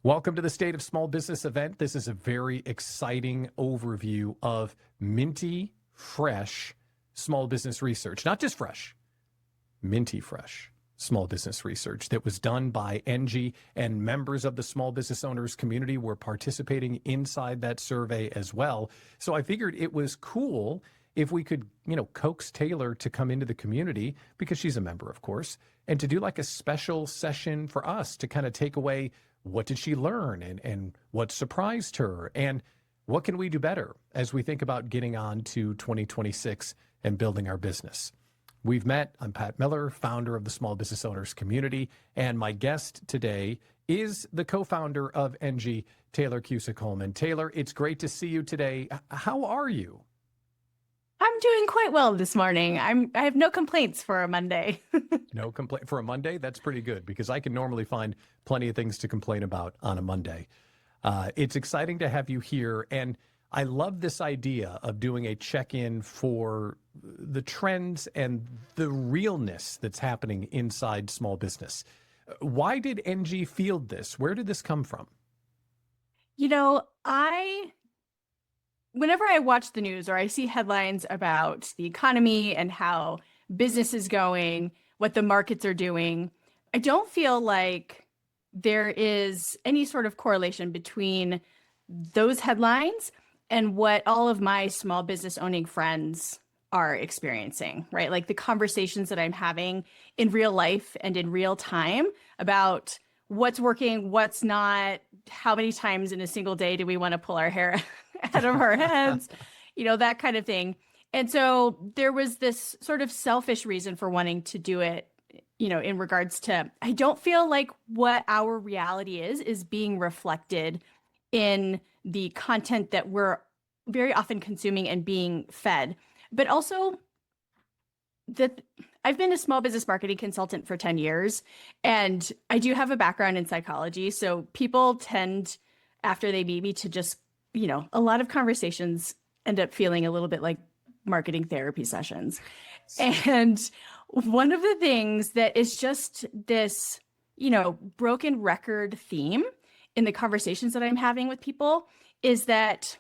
Welcome to the State of Small Business event. This is a very exciting overview of minty, fresh small business research. Not just fresh, minty fresh small business research that was done by Enji, and members of the small business owners community were participating inside that survey as well. So I figured it was cool if we could, coax Tayler to come into the community, because she's a member, of course, and to do like a special session for us to kind of take away what did she learn and what surprised her and what can we do better as we think about getting on to 2026 and building our business. We've met. I'm Pat Miller, founder of the Small Business Owners Community, and my guest today is the co-founder of Enji, Tayler Cusick Hollman. Tayler, it's great to see you today. How are you? I'm doing quite well this morning. I have no complaints for a Monday. No complaint for a Monday? That's pretty good, because I can normally find plenty of things to complain about on a Monday. It's exciting to have you here, and I love this idea of doing a check-in for the trends and the realness that's happening inside small business. Why did Enji field this? Where did this come from? Whenever I watch the news or I see headlines about the economy and how business is going, what the markets are doing, I don't feel like there is any sort of correlation between those headlines and what all of my small business owning friends are experiencing, right? Like the conversations that I'm having in real life and in real time about what's working, what's not, how many times in a single day do we want to pull our hair out of our heads, that kind of thing. And so there was this sort of selfish reason for wanting to do it, in regards to, I don't feel like what our reality is being reflected in the content that we're very often consuming and being fed. But also that I've been a small business marketing consultant for 10 years, and I do have a background in psychology. So people tend, after they meet me, to just, a lot of conversations end up feeling a little bit like marketing therapy sessions. And one of the things that is just this, broken record theme in the conversations that I'm having with people is that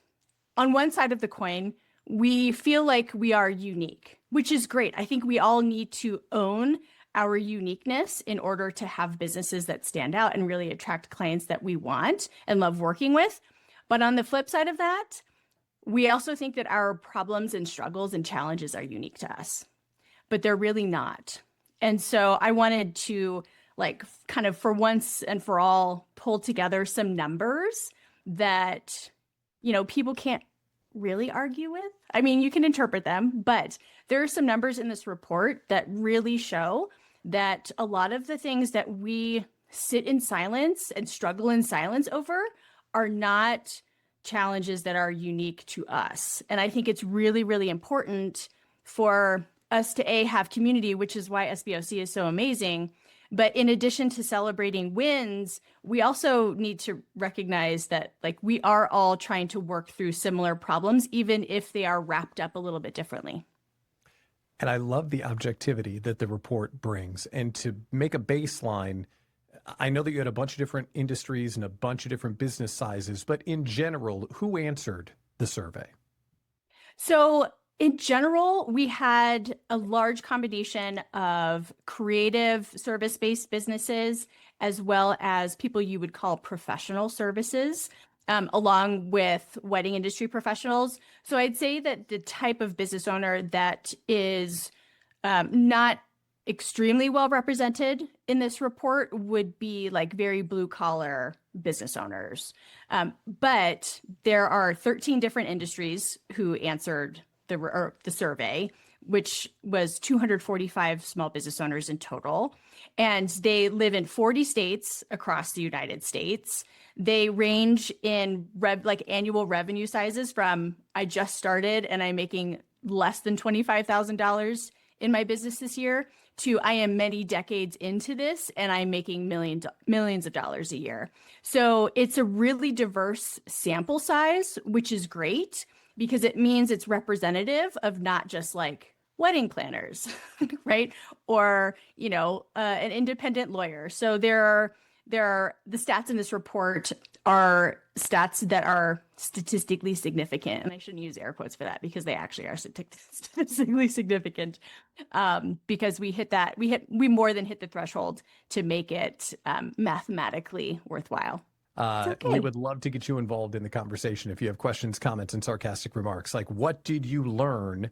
on one side of the coin, we feel like we are unique, which is great. I think we all need to own our uniqueness in order to have businesses that stand out and really attract clients that we want and love working with. But on the flip side of that, we also think that our problems and struggles and challenges are unique to us, but they're really not. And so I wanted to kind of for once and for all pull together some numbers that, people can't really argue with. I mean, you can interpret them, but there are some numbers in this report that really show that a lot of the things that we sit in silence and struggle in silence over are not challenges that are unique to us. And I think it's really, really important for us to have community, which is why SBOC is so amazing. But in addition to celebrating wins, we also need to recognize that we are all trying to work through similar problems, even if they are wrapped up a little bit differently. And I love the objectivity that the report brings. And to make a baseline, I know that you had a bunch of different industries and a bunch of different business sizes, but in general, who answered the survey? So in general, we had a large combination of creative service-based businesses, as well as people you would call professional services, along with wedding industry professionals. So I'd say that the type of business owner that is not extremely well represented in this report would be very blue collar business owners. But there are 13 different industries who answered the survey, which was 245 small business owners in total. And they live in 40 states across the United States. They range in annual revenue sizes from I just started and I'm making less than $25,000 in my business this year to I am many decades into this and I'm making millions of dollars a year. So it's a really diverse sample size, which is great because it means it's representative of not just wedding planners, right? Or, an independent lawyer. So there are the stats in this report are stats that are statistically significant. And I shouldn't use air quotes for that because they actually are statistically significant, because we more than hit the threshold to make it mathematically worthwhile. Okay. We would love to get you involved in the conversation if you have questions, comments, and sarcastic remarks. Like, what did you learn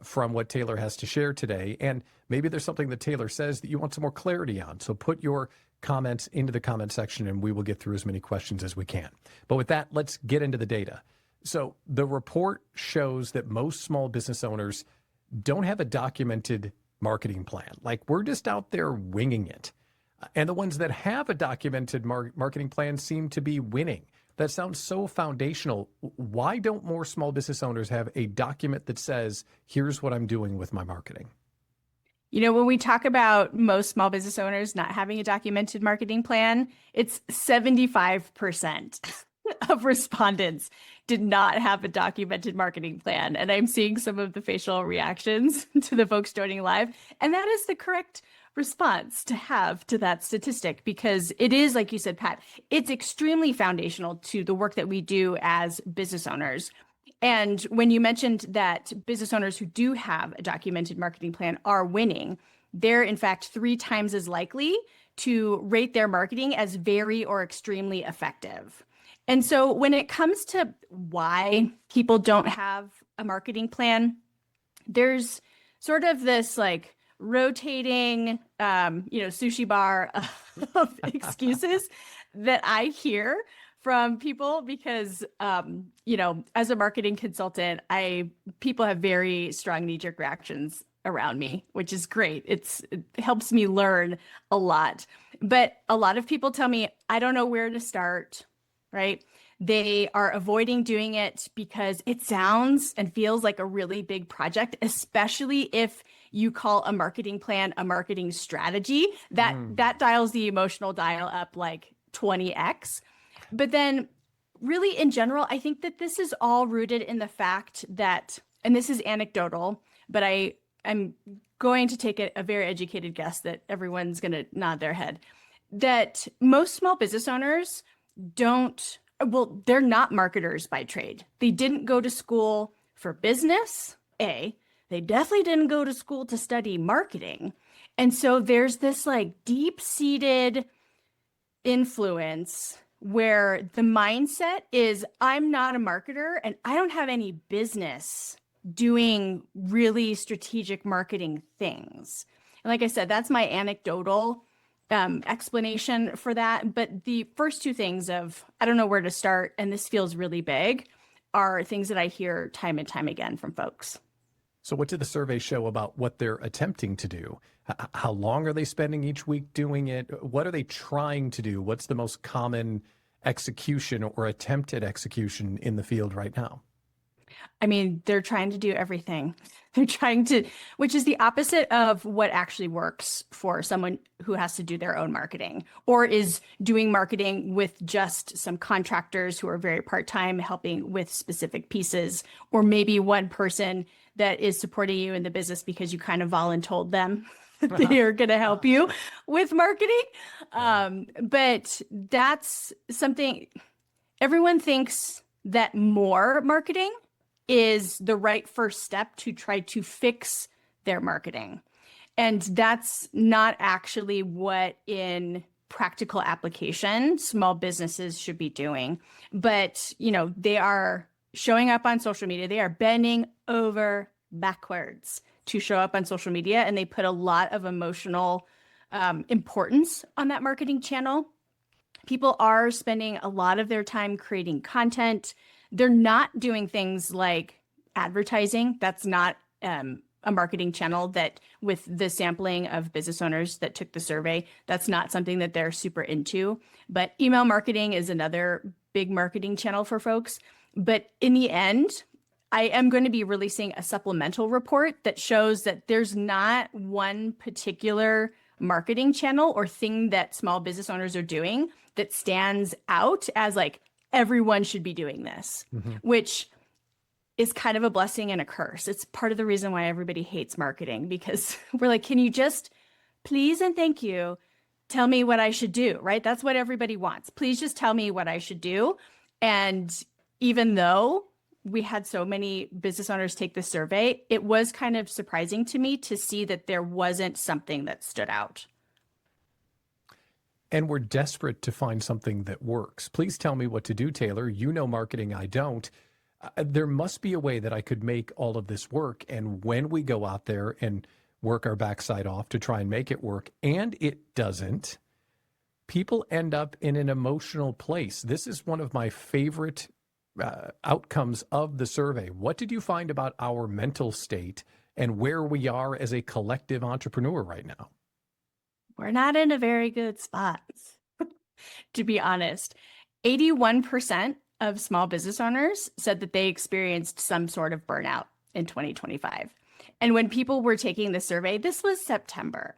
from what Tayler has to share today? And maybe there's something that Tayler says that you want some more clarity on. So put your comments into the comment section and we will get through as many questions as we can. But with that, let's get into the data. So the report shows that most small business owners don't have a documented marketing plan. Like, we're just out there winging it. And the ones that have a documented marketing plan seem to be winning. That sounds so foundational. Why don't more small business owners have a document that says, here's what I'm doing with my marketing? When we talk about most small business owners not having a documented marketing plan, it's 75% of respondents did not have a documented marketing plan. And I'm seeing some of the facial reactions to the folks joining live. And that is the correct response to have to that statistic, because it is, like you said, Pat, it's extremely foundational to the work that we do as business owners. And when you mentioned that business owners who do have a documented marketing plan are winning, they're in fact 3 times as likely to rate their marketing as very or extremely effective. And so when it comes to why people don't have a marketing plan, there's sort of this like rotating, sushi bar of excuses that I hear from people because, as a marketing consultant, people have very strong knee-jerk reactions around me, which is great. It helps me learn a lot. But a lot of people tell me, I don't know where to start, right? They are avoiding doing it because it sounds and feels like a really big project, especially if you call a marketing plan a marketing strategy. That dials the emotional dial up like 20x. But then really in general, I think that this is all rooted in the fact that, and this is anecdotal, but I'm going to take a very educated guess that everyone's going to nod their head, that most small business owners they're not marketers by trade. They didn't go to school for business, A. They definitely didn't go to school to study marketing. And so there's this like deep-seated influence where the mindset is, I'm not a marketer and I don't have any business doing really strategic marketing things. And like I said, that's my anecdotal explanation for that. But the first 2 things of, I don't know where to start, and this feels really big, are things that I hear time and time again from folks. So what did the survey show about what they're attempting to do? How long are they spending each week doing it? What are they trying to do? What's the most common execution or attempted execution in the field right now? I mean, they're trying to do everything. They're trying to, which is the opposite of what actually works for someone who has to do their own marketing or is doing marketing with just some contractors who are very part-time helping with specific pieces, or maybe one person that is supporting you in the business because you kind of voluntold them they are going to help you with marketing. But that's something everyone thinks that more marketing is the right first step to try to fix their marketing. And that's not actually what in practical application small businesses should be doing. But, they are showing up on social media. They are bending over backwards to show up on social media, and they put a lot of emotional importance on that marketing channel. People are spending a lot of their time creating content. They're not doing things like advertising. That's not a marketing channel that, with the sampling of business owners that took the survey, that's not something that they're super into. But email marketing is another big marketing channel for folks. But in the end, I am going to be releasing a supplemental report that shows that there's not one particular marketing channel or thing that small business owners are doing that stands out as like, everyone should be doing this, which is kind of a blessing and a curse. It's part of the reason why everybody hates marketing, because we're like, can you just please and thank you tell me what I should do, right? That's what everybody wants. Please just tell me what I should do. And even though we had so many business owners take the survey, it was kind of surprising to me to see that there wasn't something that stood out. And we're desperate to find something that works. Please tell me what to do, Tayler. You know marketing, I don't. There must be a way that I could make all of this work. And when we go out there and work our backside off to try and make it work, and it doesn't, people end up in an emotional place. This is one of my favorite outcomes of the survey. What did you find about our mental state and where we are as a collective entrepreneur right now? We're not in a very good spot, to be honest. 81% of small business owners said that they experienced some sort of burnout in 2025. And when people were taking the survey, this was September.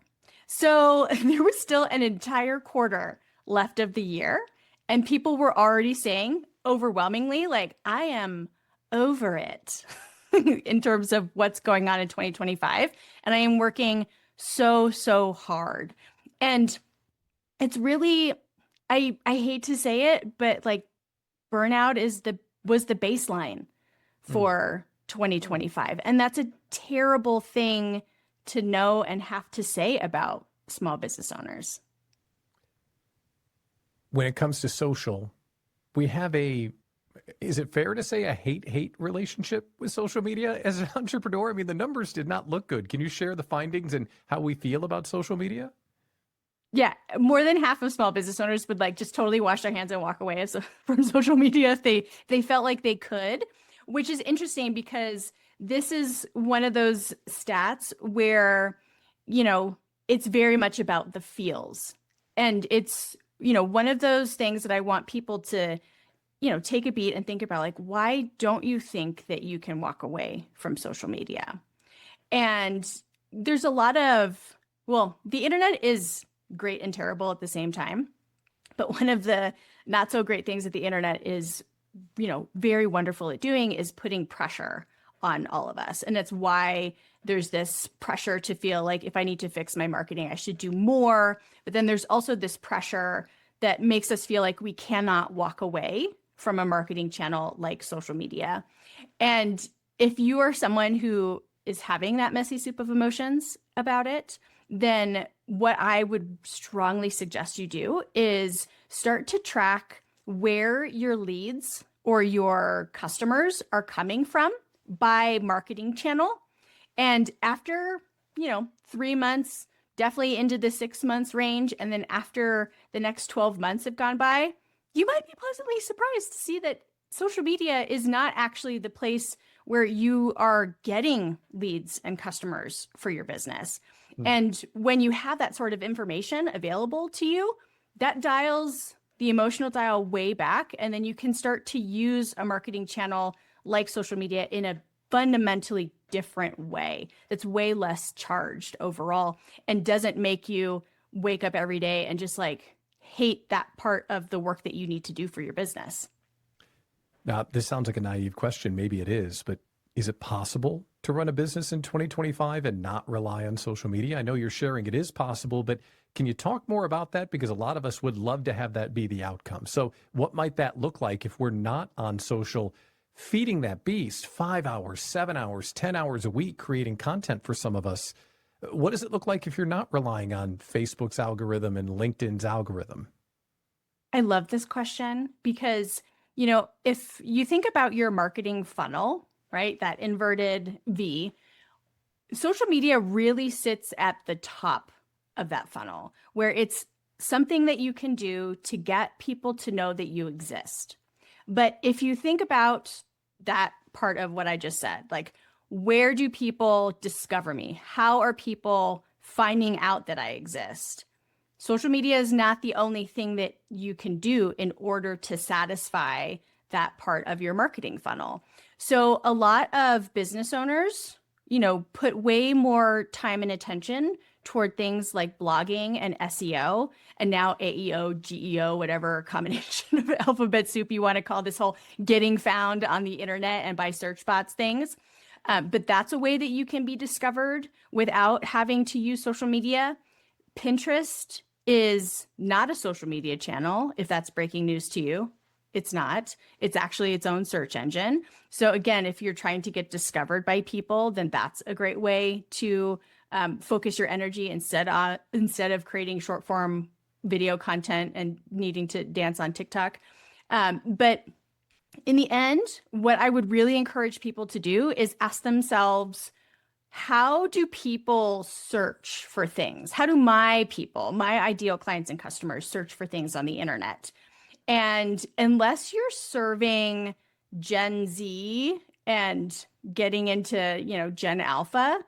So there was still an entire quarter left of the year. And people were already saying overwhelmingly, like, I am over it in terms of what's going on in 2025. And I am working so hard. And it's really, I hate to say it, but like burnout was the baseline for 2025. And that's a terrible thing to know and have to say about small business owners. When it comes to social, we have is it fair to say a hate relationship with social media as an entrepreneur? I mean, the numbers did not look good. Can you share the findings and how we feel about social media? Yeah, more than half of small business owners would like just totally wash their hands and walk away from social media if they felt like they could, which is interesting because this is one of those stats where, it's very much about the feels. And it's, one of those things that I want people to take a beat and think about, like, why don't you think that you can walk away from social media? And there's a lot of, the internet is great and terrible at the same time. But one of the not so great things that the internet is, very wonderful at doing is putting pressure on all of us. And that's why there's this pressure to feel like if I need to fix my marketing, I should do more. But then there's also this pressure that makes us feel like we cannot walk away from a marketing channel like social media. And if you are someone who is having that messy soup of emotions about it, then what I would strongly suggest you do is start to track where your leads or your customers are coming from by marketing channel. And after, 3 months, definitely into the 6 months range, and then after the next 12 months have gone by, you might be pleasantly surprised to see that social media is not actually the place where you are getting leads and customers for your business. And when you have that sort of information available to you, that dials the emotional dial way back. And then you can start to use a marketing channel like social media in a fundamentally different way that's way less charged overall and doesn't make you wake up every day and just like hate that part of the work that you need to do for your business. Now, this sounds like a naive question. Maybe it is, but is it possible to run a business in 2025 and not rely on social media? I know you're sharing it is possible, but can you talk more about that? Because a lot of us would love to have that be the outcome. So what might that look like if we're not on social, feeding that beast 5 hours, 7 hours, 10 hours a week, creating content for some of us? What does it look like if you're not relying on Facebook's algorithm and LinkedIn's algorithm? I love this question because, if you think about your marketing funnel, right, that inverted V, social media really sits at the top of that funnel where it's something that you can do to get people to know that you exist. But if you think about that part of what I just said, like, where do people discover me? How are people finding out that I exist? Social media is not the only thing that you can do in order to satisfy that part of your marketing funnel. So a lot of business owners, put way more time and attention toward things like blogging and SEO, and now AEO, GEO, whatever combination of alphabet soup you want to call this whole getting found on the internet and by search bots things. But that's a way that you can be discovered without having to use social media. Pinterest is not a social media channel, if that's breaking news to you. It's not. It's actually its own search engine. So again, if you're trying to get discovered by people, then that's a great way to focus your energy instead of creating short form video content and needing to dance on TikTok. But in the end, what I would really encourage people to do is ask themselves, how do people search for things? How do my people, my ideal clients and customers, search for things on the internet? And unless you're serving Gen Z and getting into, Gen Alpha,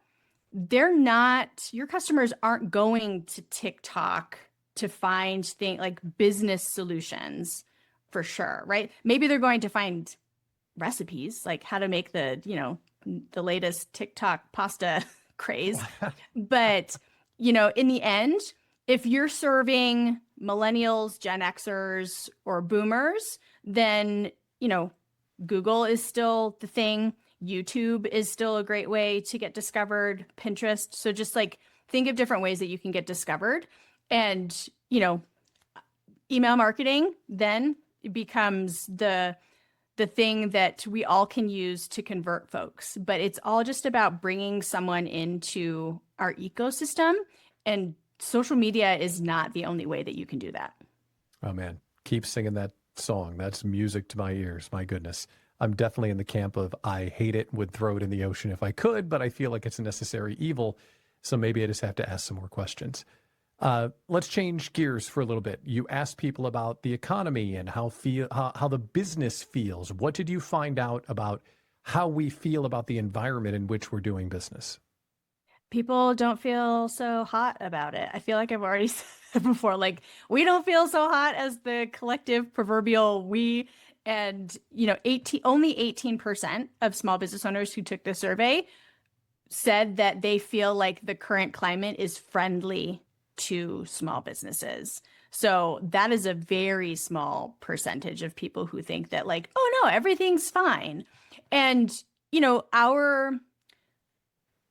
your customers aren't going to TikTok to find things like business solutions for sure, right? Maybe they're going to find recipes, like how to make the latest TikTok pasta craze. But, in the end, if you're serving millennials, Gen Xers, or boomers, then, Google is still the thing. YouTube is still a great way to get discovered, Pinterest. So just like think of different ways that you can get discovered. And, email marketing then becomes the thing that we all can use to convert folks. But it's all just about bringing someone into our ecosystem, and social media is not the only way that you can do that. Oh man, keep singing that song. That's music to my ears. My goodness. I'm definitely in the camp of I hate it, would throw it in the ocean if I could, but I feel like it's a necessary evil. So maybe I just have to ask some more questions. Let's change gears for a little bit. You asked people about the economy and how the business feels. What did you find out about how we feel about the environment in which we're doing business? People don't feel so hot about it. I feel like I've already said before, like we don't feel so hot as the collective proverbial we. And, only 18% of small business owners who took the survey said that they feel like the current climate is friendly to small businesses. So that is a very small percentage of people who think that like, oh no, everything's fine. And,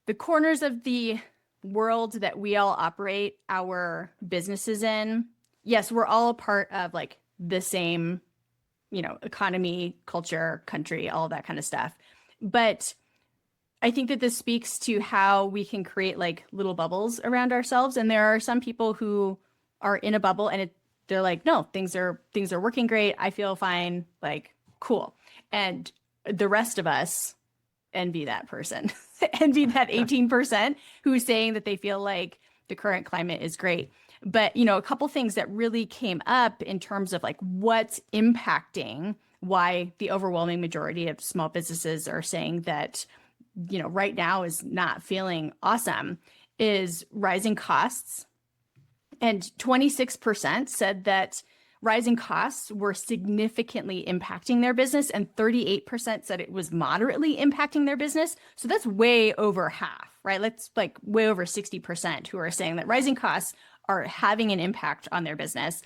the corners of the world that we all operate our businesses in, yes, we're all a part of like the same, economy, culture, country, all of that kind of stuff. But I think that this speaks to how we can create like little bubbles around ourselves. And there are some people who are in a bubble and they're like, no, things are working great. I feel fine. Like, cool. And the rest of us envy that person, envy that 18% who's saying that they feel like the current climate is great. But, a couple things that really came up in terms of like what's impacting why the overwhelming majority of small businesses are saying that, right now is not feeling awesome is rising costs. And 26% said that rising costs were significantly impacting their business, and 38% said it was moderately impacting their business. So that's way over half, right? That's like way over 60% who are saying that rising costs are having an impact on their business.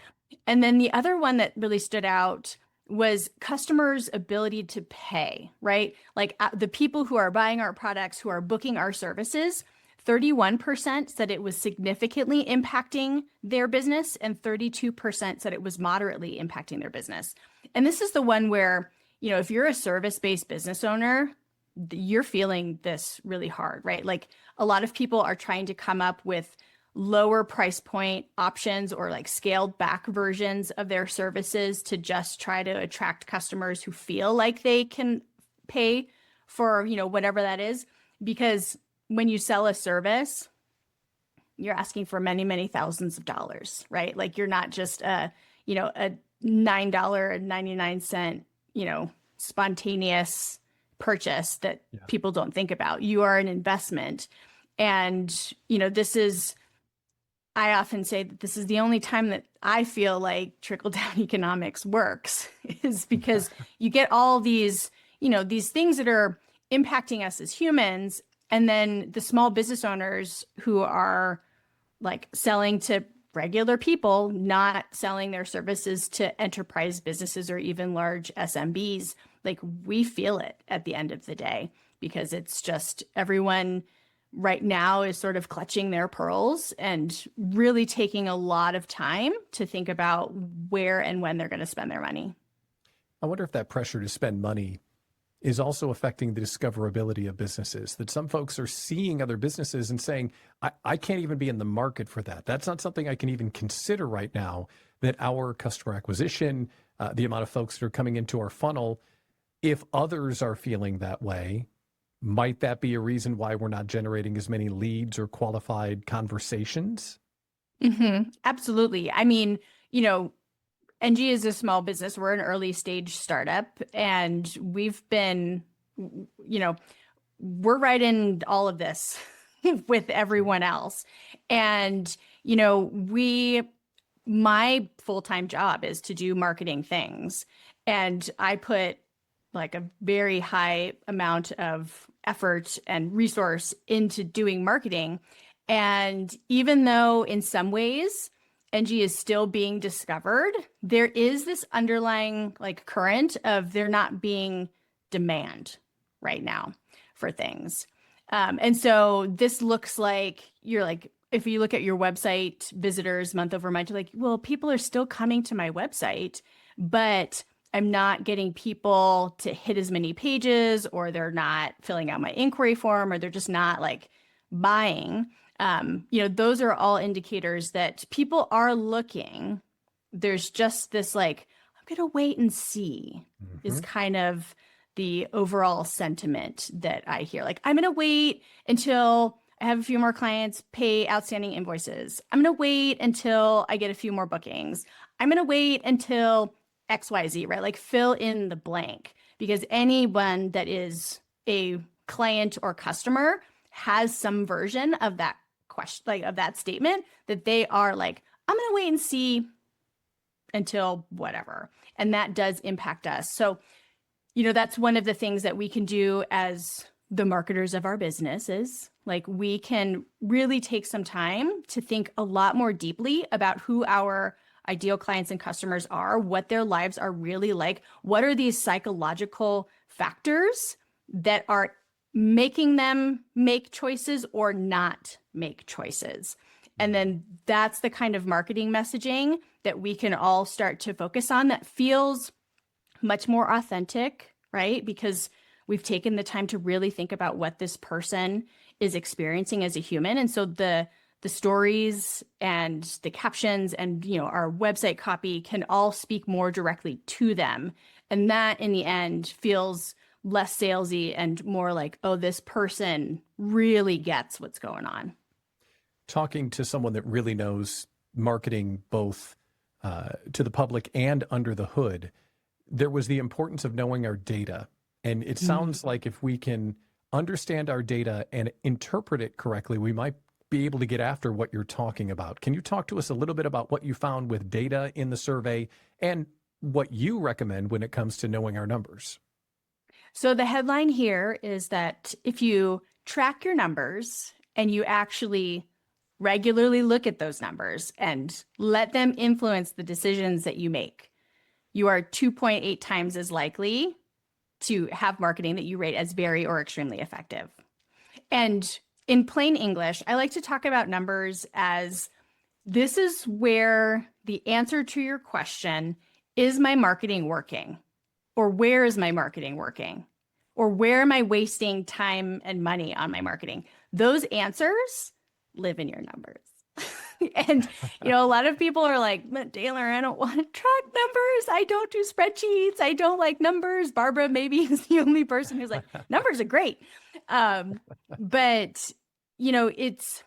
And then the other one that really stood out was customers' ability to pay, right? Like the people who are buying our products, who are booking our services, 31% said it was significantly impacting their business, and 32% said it was moderately impacting their business. And this is the one where, if you're a service-based business owner, you're feeling this really hard, right? Like a lot of people are trying to come up with lower price point options or like scaled back versions of their services to just try to attract customers who feel like they can pay for, whatever that is. Because when you sell a service, you're asking for many, many thousands of dollars, right? Like you're not just a $9.99, spontaneous purchase that people don't think about. You are an investment. And, I often say that this is the only time that I feel like trickle-down economics works is because you get all these, these things that are impacting us as humans. And then the small business owners who are like selling to regular people, not selling their services to enterprise businesses or even large SMBs, like we feel it at the end of the day because it's just everyone right now is sort of clutching their pearls and really taking a lot of time to think about where and when they're going to spend their money. I wonder if that pressure to spend money is also affecting the discoverability of businesses, that some folks are seeing other businesses and saying, I can't even be in the market for that. That's not something I can even consider right now, that our customer acquisition, the amount of folks that are coming into our funnel, if others are feeling that way, might that be a reason why we're not generating as many leads or qualified conversations? Absolutely. I mean, Enji is a small business. We're an early stage startup, and we've been, we're right in all of this with everyone else. And, my full-time job is to do marketing things. And I put like a very high amount of effort and resource into doing marketing. And even though in some ways Enji is still being discovered, there is this underlying like current of there not being demand right now for things. And so this looks like if you look at your website visitors month over month, you're like, well, people are still coming to my website, but I'm not getting people to hit as many pages, or they're not filling out my inquiry form, or they're just not like buying. Those are all indicators that people are looking. There's just this like, I'm going to wait and see is kind of the overall sentiment that I hear. Like, I'm going to wait until I have a few more clients pay outstanding invoices. I'm going to wait until I get a few more bookings. I'm going to wait until XYZ, right? Like fill in the blank, because anyone that is a client or customer has some version of that question, like of that statement, that they are like, I'm going to wait and see until whatever. And that does impact us. So, that's one of the things that we can do as the marketers of our business is like, we can really take some time to think a lot more deeply about who our ideal clients and customers are, what their lives are really like. What are these psychological factors that are making them make choices or not make choices? And then that's the kind of marketing messaging that we can all start to focus on that feels much more authentic, right? Because we've taken the time to really think about what this person is experiencing as a human. And so the stories and the captions and, our website copy can all speak more directly to them. And that in the end feels less salesy and more like, oh, this person really gets what's going on. Talking to someone that really knows marketing, both to the public and under the hood, there was the importance of knowing our data. And it sounds like if we can understand our data and interpret it correctly, we might be able to get after what you're talking about. Can you talk to us a little bit about what you found with data in the survey and what you recommend when it comes to knowing our numbers? So the headline here is that if you track your numbers and you actually regularly look at those numbers and let them influence the decisions that you make, you are 2.8 times as likely to have marketing that you rate as very or extremely effective. And in plain English, I like to talk about numbers as this is where the answer to your question, is my marketing working? Or where is my marketing working? Or where am I wasting time and money on my marketing? Those answers live in your numbers. And, a lot of people are like, but Tayler, I don't want to track numbers. I don't do spreadsheets. I don't like numbers. Barbara maybe is the only person who's like, numbers are great. But, it's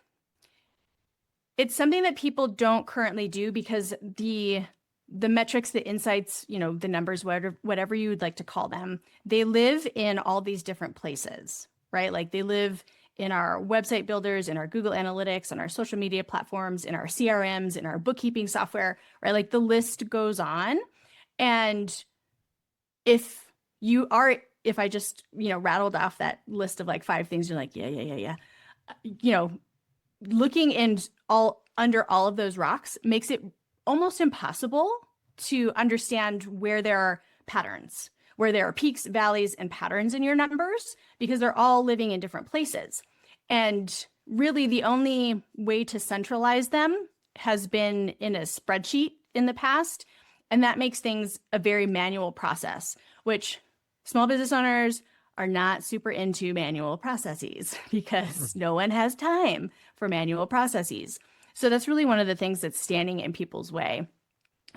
something that people don't currently do because the metrics, the insights, the numbers, whatever you would like to call them, they live in all these different places, right? Like they live in our website builders, in our Google Analytics, on our social media platforms, in our CRMs, in our bookkeeping software, right? Like the list goes on. And if I just, rattled off that list of like 5 things, you're like, yeah. Looking in under all of those rocks makes it almost impossible to understand where there are patterns, where there are peaks, valleys, and patterns in your numbers, because they're all living in different places. And really the only way to centralize them has been in a spreadsheet in the past. And that makes things a very manual process, which small business owners are not super into manual processes because no one has time for manual processes. So that's really one of the things that's standing in people's way.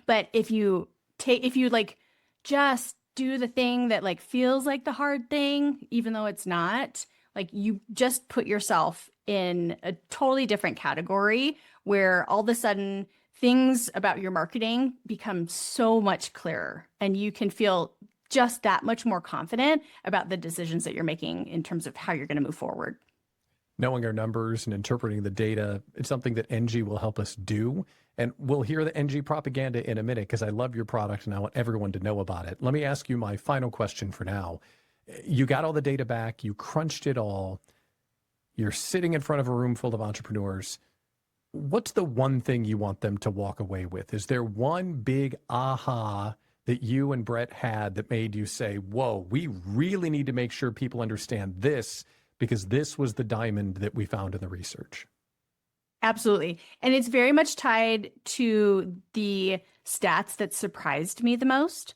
But if you like just do the thing that like feels like the hard thing, even though it's not, like you just put yourself in a totally different category where all of a sudden things about your marketing become so much clearer and you can feel just that much more confident about the decisions that you're making in terms of how you're going to move forward. Knowing our numbers and interpreting the data, it's something that Enji will help us do. And we'll hear the Enji propaganda in a minute because I love your product and I want everyone to know about it. Let me ask you my final question for now. You got all the data back, you crunched it all, you're sitting in front of a room full of entrepreneurs. What's the one thing you want them to walk away with? Is there one big aha that you and Brett had that made you say, whoa, we really need to make sure people understand this because this was the diamond that we found in the research? Absolutely. And it's very much tied to the stats that surprised me the most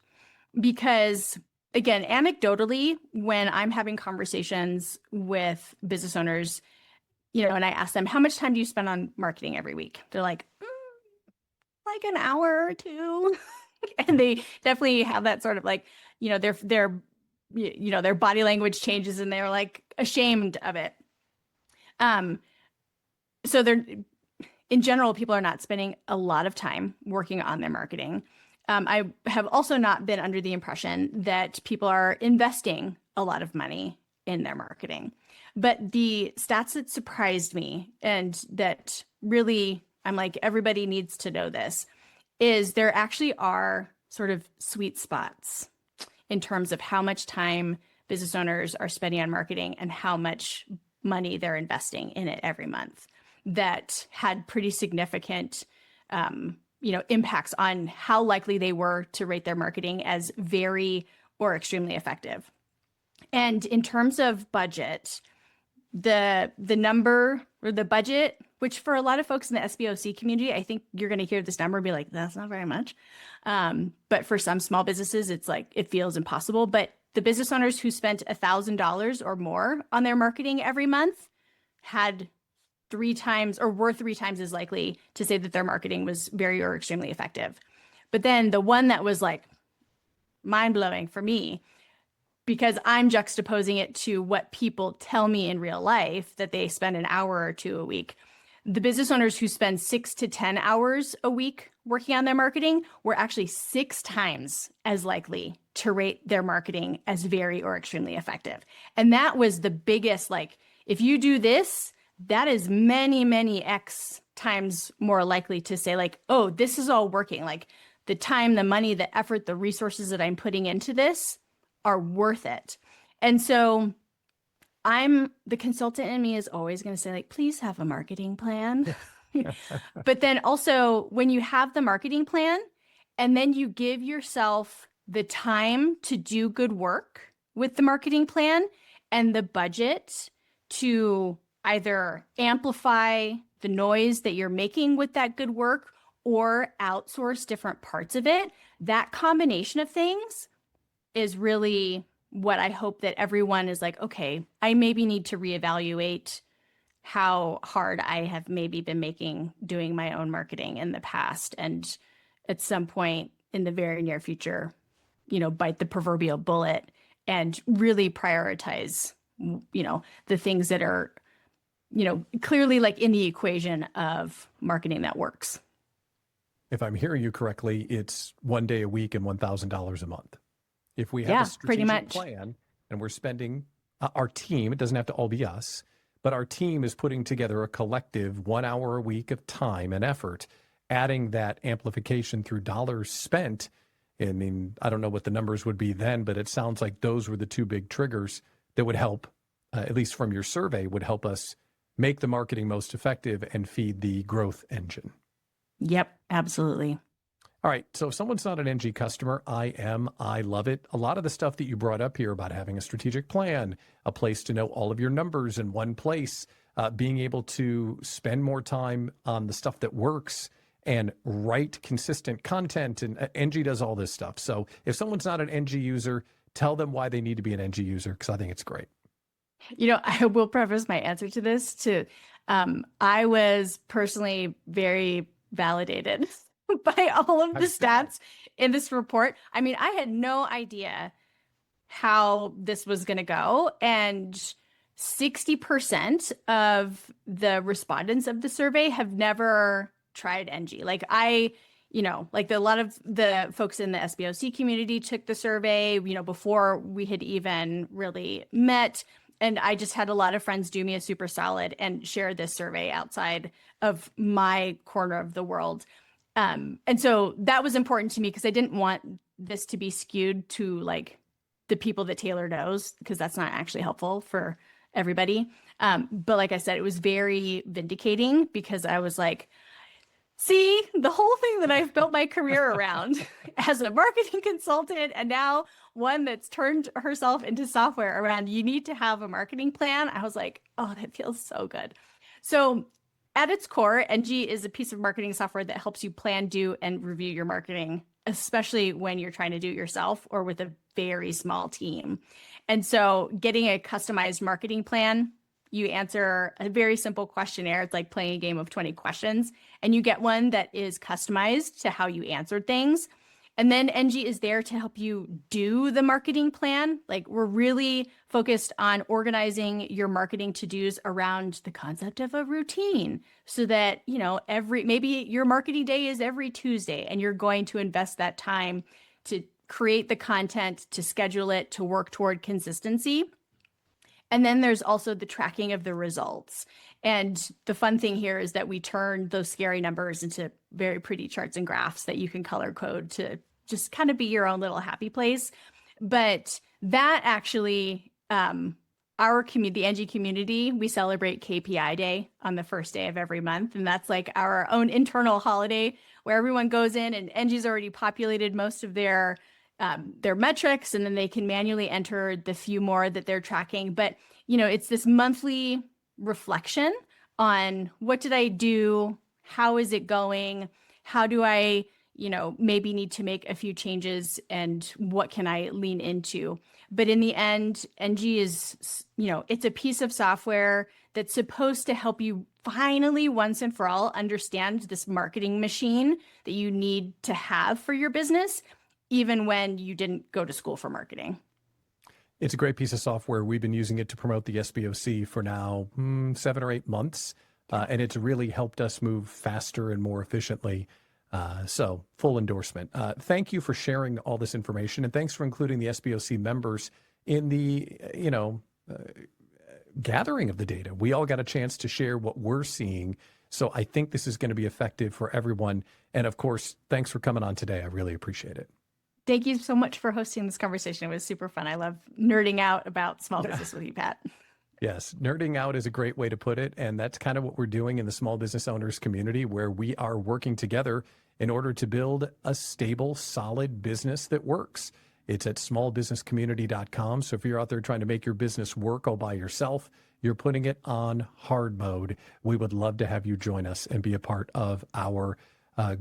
because, again, anecdotally, when I'm having conversations with business owners, and I ask them, how much time do you spend on marketing every week? They're like, like an hour or two. And they definitely have that sort of like, their body language changes and they're like ashamed of it. So in general, people are not spending a lot of time working on their marketing. I have also not been under the impression that people are investing a lot of money in their marketing. But the stats that surprised me and that really, I'm like, everybody needs to know this, is there actually are sort of sweet spots in terms of how much time business owners are spending on marketing and how much money they're investing in it every month that had pretty significant impacts on how likely they were to rate their marketing as very or extremely effective. And in terms of budget, the number or the budget, which for a lot of folks in the SBOC community, I think you're going to hear this number and be like, that's not very much. But for some small businesses, it's like, it feels impossible. But the business owners who spent $1,000 or more on their marketing every month had were 3 times as likely to say that their marketing was very or extremely effective. But then the one that was like mind-blowing for me, because I'm juxtaposing it to what people tell me in real life that they spend an hour or two a week. The business owners who spend 6 to 10 hours a week working on their marketing were actually 6 times as likely to rate their marketing as very or extremely effective. And that was the biggest, like, if you do this, that is many, many X times more likely to say like, oh, this is all working. Like the time, the money, the effort, the resources that I'm putting into this are worth it. And so the consultant in me is always going to say like, please have a marketing plan. But then also when you have the marketing plan and then you give yourself the time to do good work with the marketing plan and the budget to either amplify the noise that you're making with that good work or outsource different parts of it, that combination of things is really what I hope that everyone is like, okay, I maybe need to reevaluate how hard I have maybe been doing my own marketing in the past. And at some point in the very near future, bite the proverbial bullet and really prioritize, the things that are, clearly like in the equation of marketing that works. If I'm hearing you correctly, it's 1 day a week and $1,000 a month. If we have a strategic plan and we're spending our team, it doesn't have to all be us, but our team is putting together a collective 1 hour a week of time and effort, adding that amplification through dollars spent. I mean, I don't know what the numbers would be then, but it sounds like those were the 2 big triggers that would help, at least from your survey, would help us make the marketing most effective and feed the growth engine. Yep, absolutely. All right. So if someone's not an Enji customer, I am. I love it. A lot of the stuff that you brought up here about having a strategic plan, a place to know all of your numbers in one place, being able to spend more time on the stuff that works and write consistent content. And Enji does all this stuff. So if someone's not an Enji user, tell them why they need to be an Enji user, because I think it's great. I will preface my answer to this to, I was personally very validated by all of the stats in this report. I mean, I had no idea how this was going to go. And 60% of the respondents of the survey have never tried Enji. Like a lot of the folks in the SBOC community took the survey, before we had even really met. And I just had a lot of friends do me a super solid and share this survey outside of my corner of the world. And so that was important to me because I didn't want this to be skewed to like the people that Tayler knows, because that's not actually helpful for everybody. But like I said, it was very vindicating because I was like, see, the whole thing that I've built my career around as a marketing consultant, and now one that's turned herself into software around, you need to have a marketing plan. I was like, oh, that feels so good. So at its core, Enji is a piece of marketing software that helps you plan, do, and review your marketing, especially when you're trying to do it yourself or with a very small team. And so getting a customized marketing plan, you answer a very simple questionnaire. It's like playing a game of 20 questions, and you get one that is customized to how you answered things. And then Enji is there to help you do the marketing plan. Like, we're really focused on organizing your marketing to-dos around the concept of a routine so that, maybe your marketing day is every Tuesday and you're going to invest that time to create the content, to schedule it, to work toward consistency. And then there's also the tracking of the results. And the fun thing here is that we turn those scary numbers into very pretty charts and graphs that you can color code to just kind of be your own little happy place. But that actually, our community, the Enji community, we celebrate KPI Day on the first day of every month. And that's like our own internal holiday where everyone goes in, and Enji's already populated most of their metrics, and then they can manually enter the few more that they're tracking. But, it's this monthly reflection on what did I do? How is it going? How do I, maybe need to make a few changes, and what can I lean into? But in the end, Enji is, it's a piece of software that's supposed to help you finally, once and for all, understand this marketing machine that you need to have for your business, even when you didn't go to school for marketing. It's a great piece of software. We've been using it to promote the SBOC for now 7 or 8 months, and it's really helped us move faster and more efficiently. So full endorsement. Thank you for sharing all this information, and thanks for including the SBOC members in the gathering of the data. We all got a chance to share what we're seeing. So I think this is going to be effective for everyone. And of course, thanks for coming on today. I really appreciate it. Thank you so much for hosting this conversation. It was super fun. I love nerding out about small business with you, Pat. Yes, nerding out is a great way to put it. And that's kind of what we're doing in the small business owners community, where we are working together in order to build a stable, solid business that works. It's at smallbusinesscommunity.com. So if you're out there trying to make your business work all by yourself, you're putting it on hard mode, we would love to have you join us and be a part of our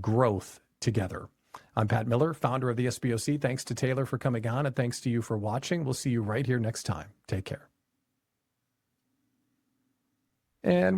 growth together. I'm Pat Miller, founder of the SBOC. Thanks to Tayler for coming on, and thanks to you for watching. We'll see you right here next time. Take care. And we